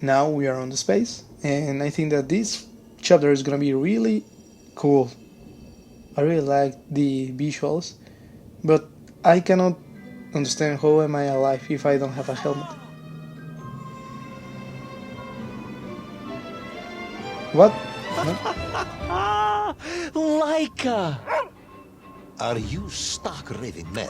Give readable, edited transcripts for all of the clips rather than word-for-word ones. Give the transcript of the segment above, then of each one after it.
Now we are on the space, and I think that this chapter is gonna be really cool. I really like the visuals, but I cannot understand how am I alive if I don't have a helmet. What? No? Laika! Are you stark raving mad?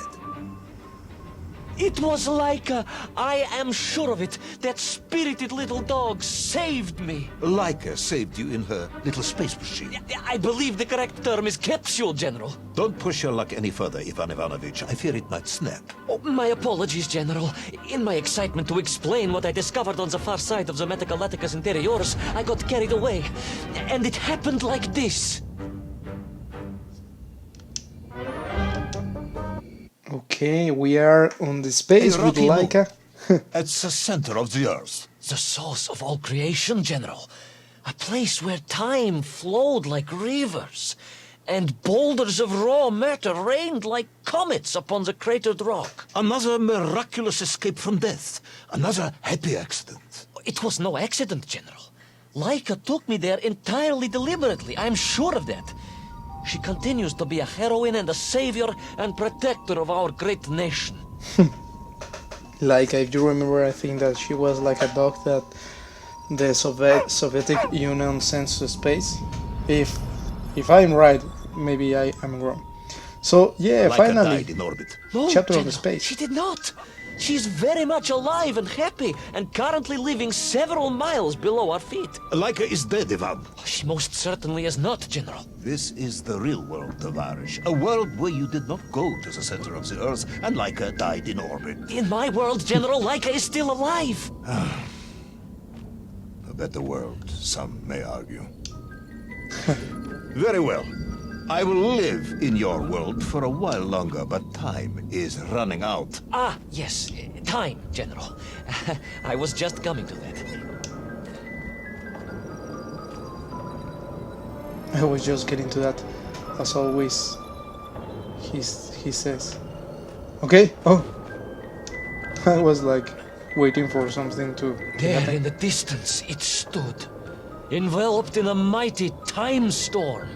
It was Laika! I am sure of it! That spirited little dog saved me! Laika saved you in her little space machine. I believe the correct term is capsule, General. Don't push your luck any further, Ivan Ivanovich. I fear it might snap. Oh, my apologies, General. In my excitement to explain what I discovered on the far side of the Metagalacticus Interiors, I got carried away. And it happened like this. Okay, we are on the space with Rocky Moon. Laika. It's the center of the Earth. The source of all creation, General. A place where time flowed like rivers, and boulders of raw matter rained like comets upon the cratered rock. Another miraculous escape from death. Another happy accident. It was no accident, General. Laika took me there entirely deliberately, I'm sure of that. She continues to be a heroine and a savior and protector of our great nation. Like, if you remember, I think that she was like a dog that the Soviet Union sends to space. If I'm right, maybe I'm wrong. So yeah, Laika finally, died in orbit. No, chapter on General, the space. she did not. She's very much alive and happy and currently living several miles below our feet. Laika is dead, Ivan. She most certainly is not, General. This is the real world, Tavarish. A world where you did not go to the center of the Earth, and Laika died in orbit. In my world, General, Laika is still alive. A better world, some may argue. Very well. I will live in your world for a while longer, but time is running out. Ah, yes, time, General. I was just coming to that. I was just getting to that, as always. He says, okay. Oh, I was like waiting for something to There happen. in the distance it stood, enveloped in a mighty time storm.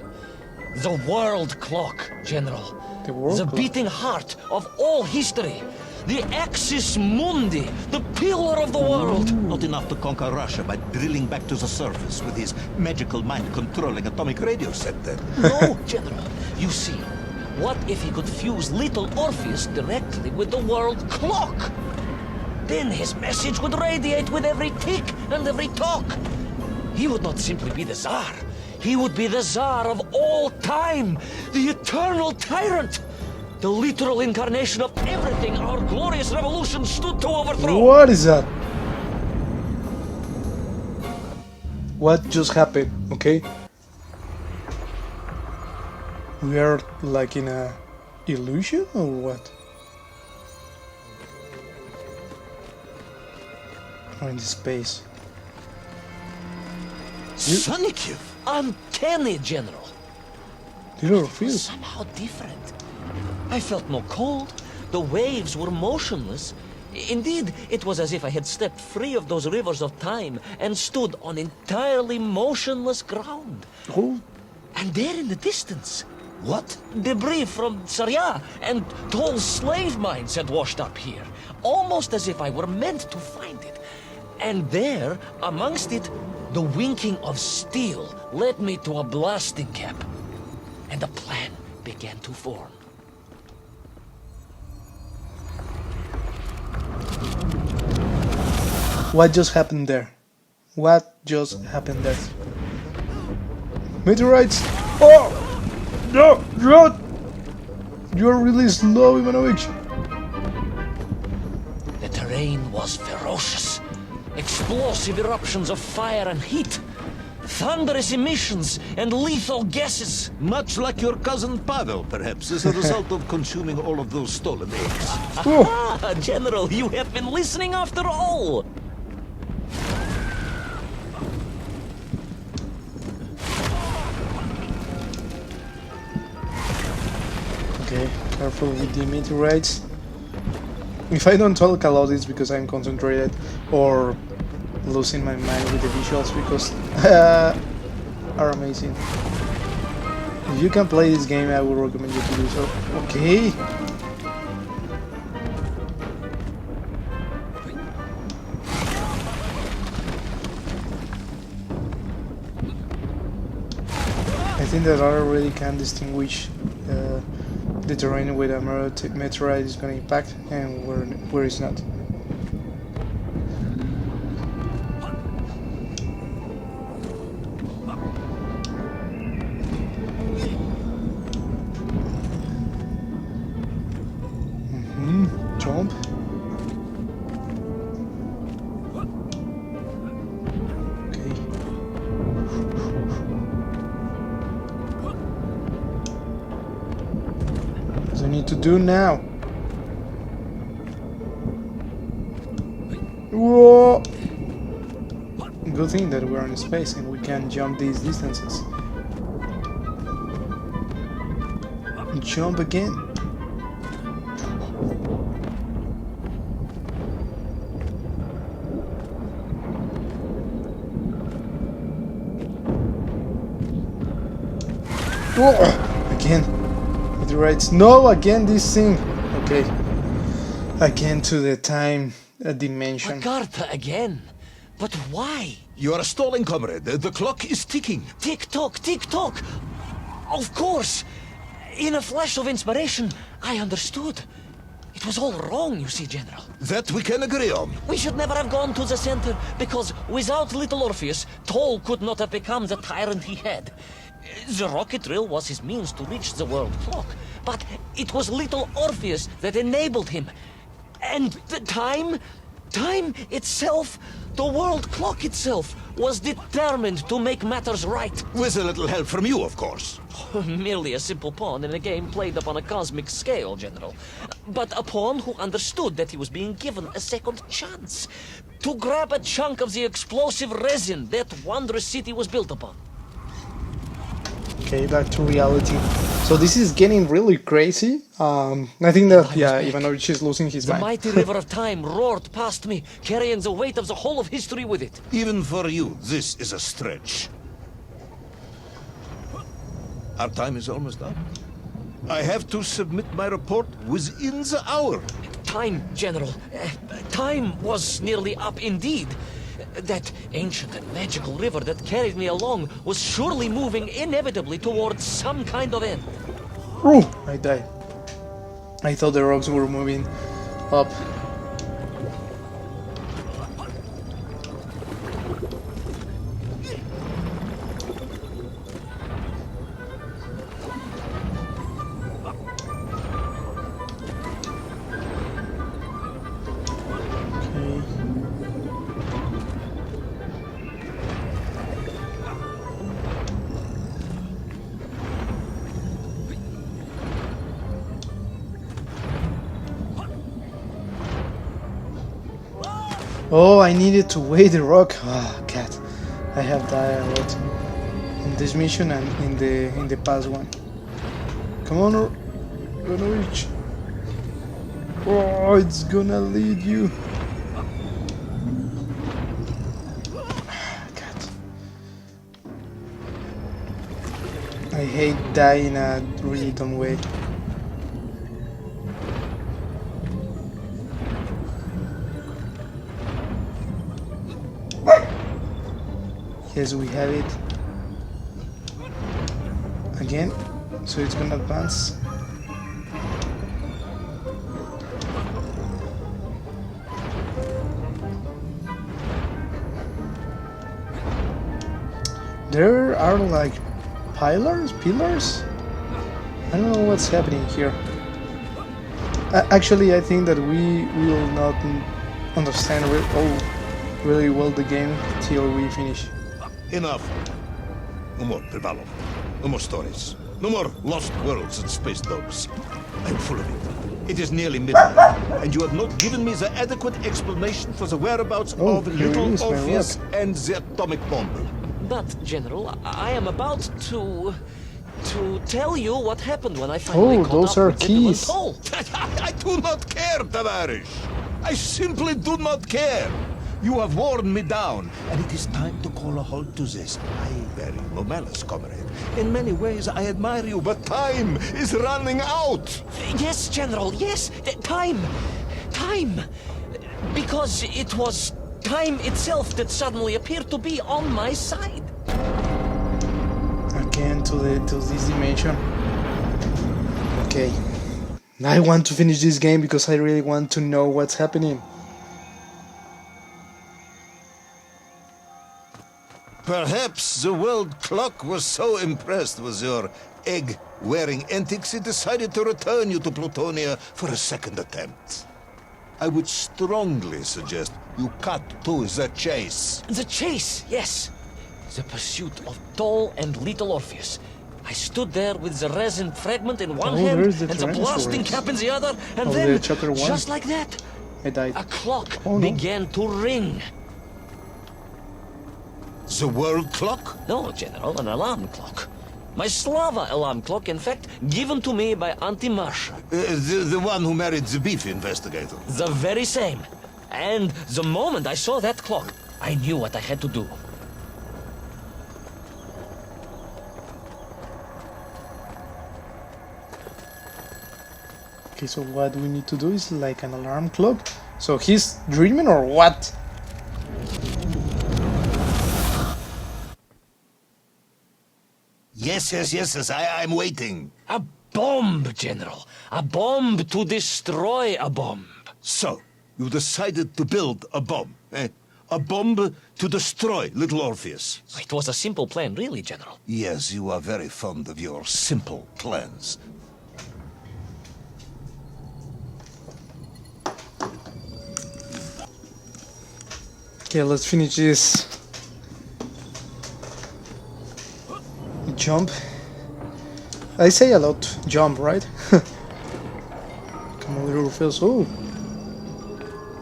The world clock, General. The world The clock? beating heart of all history. The axis mundi, the pillar of the world. Not enough to conquer Russia by drilling back to the surface with his magical mind-controlling atomic radio set then. No, General. You see, what if he could fuse little Orpheus directly with the world clock? Then his message would radiate with every tick and every talk. He would not simply be the Tsar. He would be the Tsar of all time, the eternal tyrant, the literal incarnation of everything our glorious revolution stood to overthrow. What is that? What just happened? Okay, we are like in a illusion or what? Or in the space? Sonic! Uncanny, General. Little Orpheus. Somehow different. I felt no cold. The waves were motionless. Indeed, it was as if I had stepped free of those rivers of time and stood on entirely motionless ground. Oh, And there in the distance, What? debris from Syria and tall slave mines had washed up here, almost as if I were meant to find it. And there, amongst it, the winking of steel led me to a blasting cap, and a plan began to form. what just happened there? What just happened there? Meteorites! Oh! No! Run! You're really slow, Ivanovich. The terrain was ferocious. Explosive eruptions of fire and heat. Thunderous emissions and lethal gases. Much like your cousin Pavel, perhaps, as a result of consuming all of those stolen eggs. Oh, Ah, General, you have been listening after all. okay, careful with the meteorites. If I don't talk a lot, it's because I'm concentrated or losing my mind with the visuals, because are amazing. If you can play this game, I would recommend you to do so. Okay. I think that I already can distinguish the terrain where a meteorite is going to impact and where it's not. Jump. Okay. What do I need to do now? Whoa! Good thing that we're in space and we can jump these distances. Jump again. Whoa! Again. It writes no again this thing. Okay. Again to the time dimension. Agartha again. But why? You are stalling, comrade. The clock is ticking. Tick-tock, tick-tock. Of course. In a flash of inspiration, I understood. It was all wrong, you see, General. That we can agree on. We should never have gone to the center, because without little Orpheus, Toll could not have become the tyrant he had. The rocket drill was his means to reach the world clock, but it was little Orpheus that enabled him. And the time itself, the world clock itself, was determined to make matters right. With a little help from you, of course. Merely a simple pawn in a game played upon a cosmic scale, General. But a pawn who understood that he was being given a second chance to grab a chunk of the explosive resin that wondrous city was built upon. Okay, back to reality. So this is getting really crazy. I think that, yeah, Ivanovich is losing his mind. The mighty river of time roared past me, carrying the weight of the whole of history with it. Even for you, this is a stretch. Our time is almost up. I have to submit my report within the hour. Time, General. Time was nearly up indeed. That ancient and magical river that carried me along was surely moving inevitably towards some kind of end. Ooh, I died. I thought the rocks were moving up. Oh, I needed to weigh the rock. Ah, cat. I have died a lot in this mission and in the past one. Come on, Ivanovich. Oh, it's gonna lead you. Cat. I hate dying a really dumb way. Yes, we have it again, so it's gonna advance. There are like pillars? I don't know what's happening here. Actually, I think that we will not understand really well the game till we finish. Enough. No more Privalov. No more stories. No more lost worlds and space dogs. I'm full of it. It is nearly midnight, and you have not given me the adequate explanation for the whereabouts of little Orpheus and the atomic bomb. But, General, I am about to to tell you what happened when I finally Oh, caught those up are with Zippel and keys. Toll. I do not care, Tavarish. I simply do not care. You have worn me down, and it is time to call a halt to this. I bear you no malice, comrade. In many ways, I admire you, but time is running out. Yes, General, yes. Time. Time. Because it was time itself that suddenly appeared to be on my side. Again to this dimension. Okay. I want to finish this game because I really want to know what's happening. Perhaps the world clock was so impressed with your egg-wearing antics it decided to return you to Plutonia for a second attempt. I would strongly suggest you cut to the chase. The chase, yes. The pursuit of Toll and little Orpheus. I stood there with the resin fragment in one hand there's and the the blasting Tyrannosaurus. cap in the other, and Oh, then, the chapter 1. just like that, I died. a clock Oh, no. began to ring. The world clock? No, General, an alarm clock. My Slava alarm clock, in fact, given to me by Auntie Marsha. The one who married the beef investigator. The very same. And the moment I saw that clock, I knew what I had to do. Okay, so what we need to do is like an alarm clock. So he's dreaming or what? Yes, I'm waiting. A bomb, General. A bomb to destroy a bomb. So, you decided to build a bomb, eh? A bomb to destroy little Orpheus. It was a simple plan, really, General. Yes, you are very fond of your simple plans. Okay, let's finish this. Jump. I say a lot, jump, right? Come on, little Orpheus. Oh!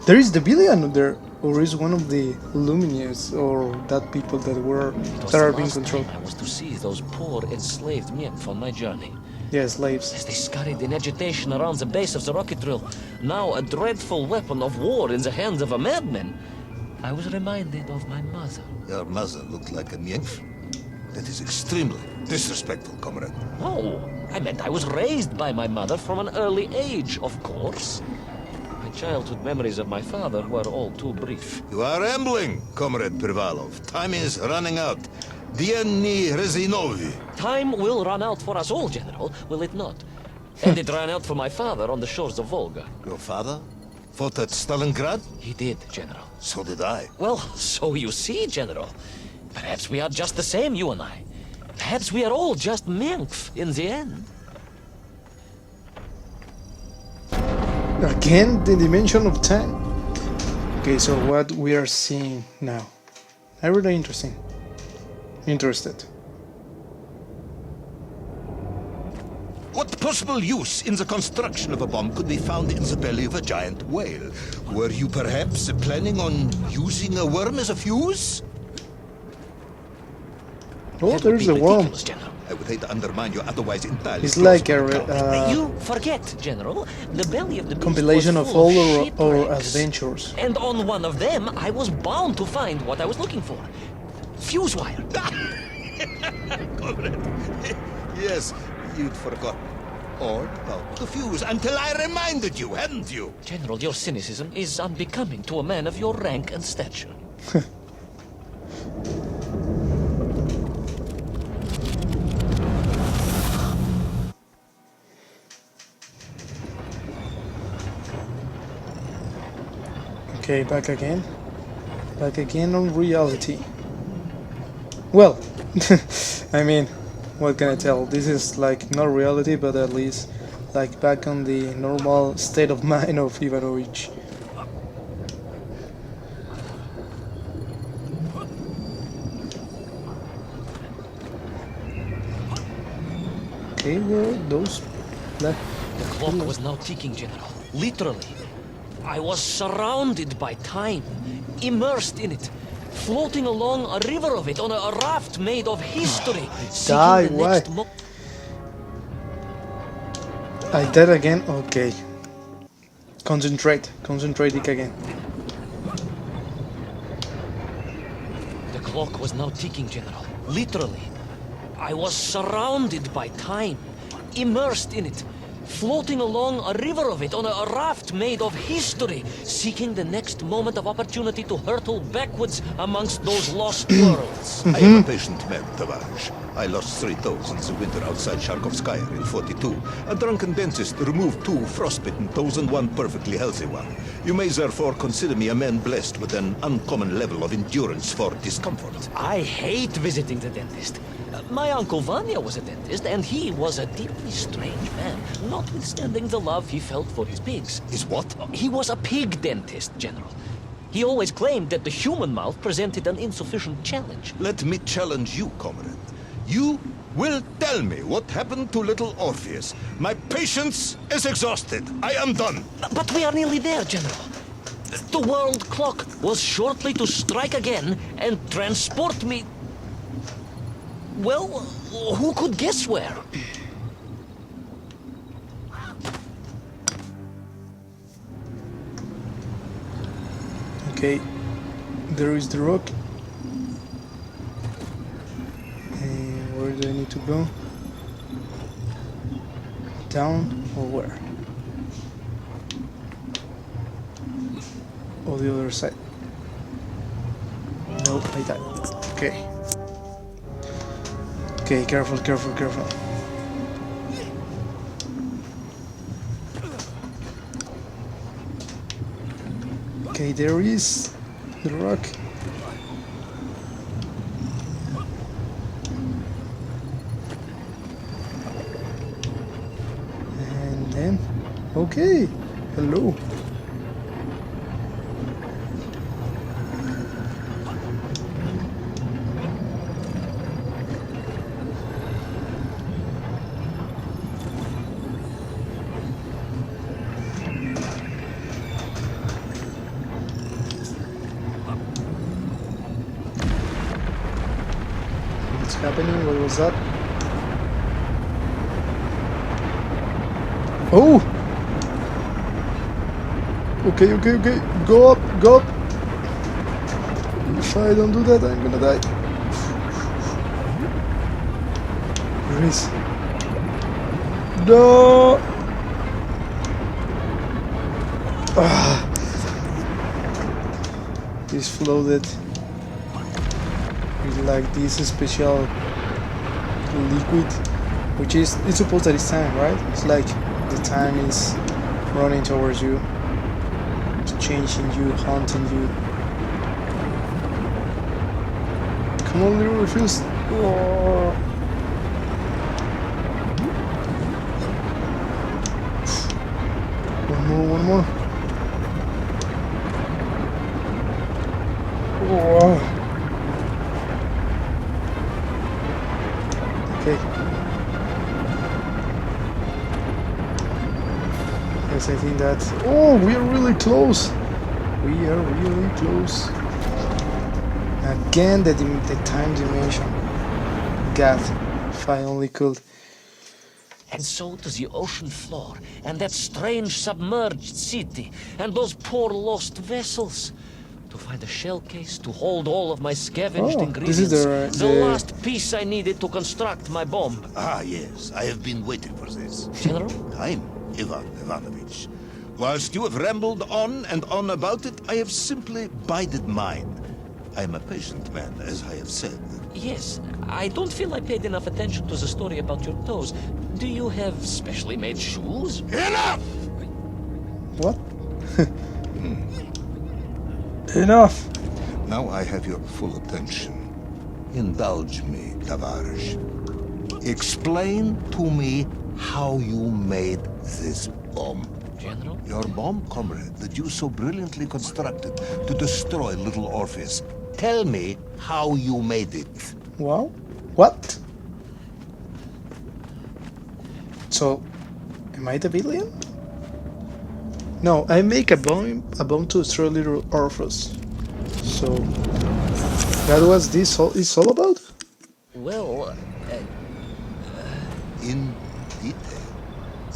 There is the villain there, or is one of the Lumineers, or that people that are being controlled. I was to see those poor enslaved nymph on my journey. Yeah, slaves. As they scurried in agitation around the base of the rocket drill, now a dreadful weapon of war in the hands of a madman, I was reminded of my mother. Your mother looked like a nymph. That is extremely disrespectful, comrade. No, I meant I was raised by my mother from an early age, of course. My childhood memories of my father were all too brief. You are rambling, comrade Privalov. Time is running out. Dieni Rezinovi. Time will run out for us all, General, will it not? And it ran out for my father on the shores of Volga. Your father fought at Stalingrad? He did, General. So did I. Well, so you see, General. Perhaps we are just the same, you and I. Perhaps we are all just Menkf in the end. Again, the dimension of time. Okay, so what we are seeing now. Really interesting. Interested. What possible use in the construction of a bomb could be found in the belly of a giant whale? Were you perhaps planning on using a worm as a fuse? Oh, That would there's be the worm. ridiculous, General. I would hate to undermine your otherwise entirely It's like plausible account. You forget, General. The belly of the beast compilation was of full all our shipwrecks. adventures. And on one of them, I was bound to find what I was looking for. Fuse wire. Comrade. Yes, you'd forgotten all about the fuse until I reminded you, hadn't you? General, your cynicism is unbecoming to a man of your rank and stature. Okay, back again. Back again on reality. Well, I mean, what can I tell? This is like not reality, but at least like back on the normal state of mind of Ivanovich. Okay, well, those black The clock was now ticking, General. Literally. I was surrounded by time, immersed in it, floating along a river of it on a raft made of history, Die, seeking the why? next I died again? Okay. Concentrate, Ikagen. The clock was now ticking, General. Literally. I was surrounded by time, immersed in it, floating along a river of it on a raft made of history, seeking the next moment of opportunity to hurtle backwards amongst those lost worlds. I am a patient man, Tavares. I lost 3 toes in the winter outside Sharkovskaya in 42. A drunken dentist removed 2 frostbitten toes and 1 perfectly healthy one. You may therefore consider me a man blessed with an uncommon level of endurance for discomfort. I hate visiting the dentist. My uncle Vanya was a dentist, and he was a deeply strange man, notwithstanding the love he felt for his pigs. Is what? He was a pig dentist, General. He always claimed that the human mouth presented an insufficient challenge. Let me challenge you, comrade. You will tell me what happened to little Orpheus. My patience is exhausted. I am done. But we are nearly there, General. The world clock was shortly to strike again and transport me... Well, who could guess where? Okay, there is the rock. And where do I need to go? Down or where? Or the other side? Nope, I died. Okay. Okay, careful. Okay, there is the rock. And then, okay, hello. What's happening? What was that? Oh! Okay. Go up. If I don't do that, I'm gonna die. Where is? No! Ah! It's floated with like this special liquid, which is, it's supposed that it's time, right? It's like the time is running towards you, it's changing you, haunting you. Come on, little Orpheus. Oh. One more. Oh. Okay. Yes, I think that... Oh, we are really close. Again, the time dimension. God, if I only could. And so to the ocean floor, and that strange submerged city, and those poor lost vessels. To find a shell case to hold all of my scavenged this ingredients. is The last piece I needed to construct my bomb. Ah, yes. I have been waiting for this. General? Time, Ivan Ivanovich. Whilst you have rambled on and on about it, I have simply bided mine. I am a patient man, as I have said. Yes, I don't feel I paid enough attention to the story about your toes. Do you have specially made shoes? Enough! What? Enough! Now I have your full attention. Indulge me, Tavares. Explain to me how you made this bomb. General? Your bomb, comrade, that you so brilliantly constructed to destroy little Orpheus. Tell me how you made it. Wow. What? So, am I the villain? No, I make a bomb to destroy little Orpheus. So, that was this all is all about? Well, In detail.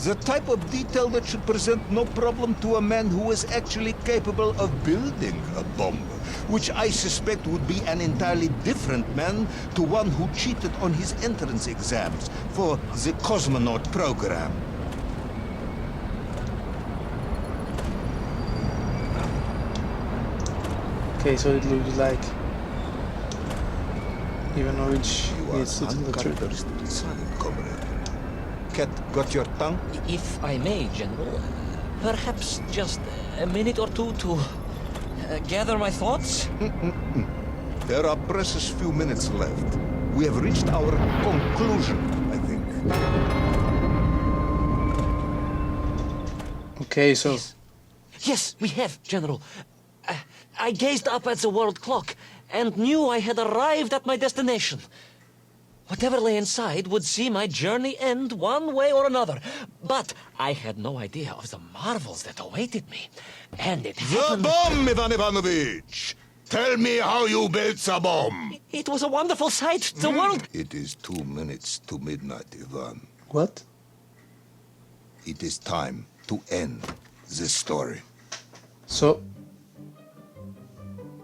The type of detail that should present no problem to a man who is actually capable of building a bomb, which I suspect would be an entirely different man to one who cheated on his entrance exams for the cosmonaut program. Okay, so it looks like Ivanovich You are needs to tell the truth. uncharacteristically silent, comrade. Cat, got your tongue? If I may, General, perhaps just a minute or two to gather my thoughts? There are precious few minutes left. We have reached our conclusion, I think. Okay, so Yes, we have, General. I gazed up at the world clock and knew I had arrived at my destination. Whatever lay inside would see my journey end one way or another. But I had no idea of the marvels that awaited me. And it The happened... bomb, Ivan Ivanovich! Tell me how you built the bomb! It was a wonderful sight. The world... It is 2 minutes to midnight, Ivan. what? It is time to end this story. So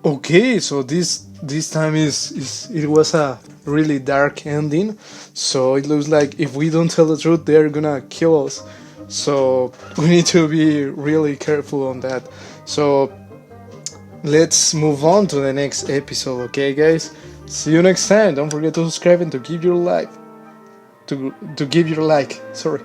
okay, so this time it was a really dark ending. So it looks like if we don't tell the truth, they're gonna kill us. So we need to be really careful on that. So let's move on to the next episode, okay, guys? See you next time. Don't forget to subscribe and to give your like. To give your like. Sorry.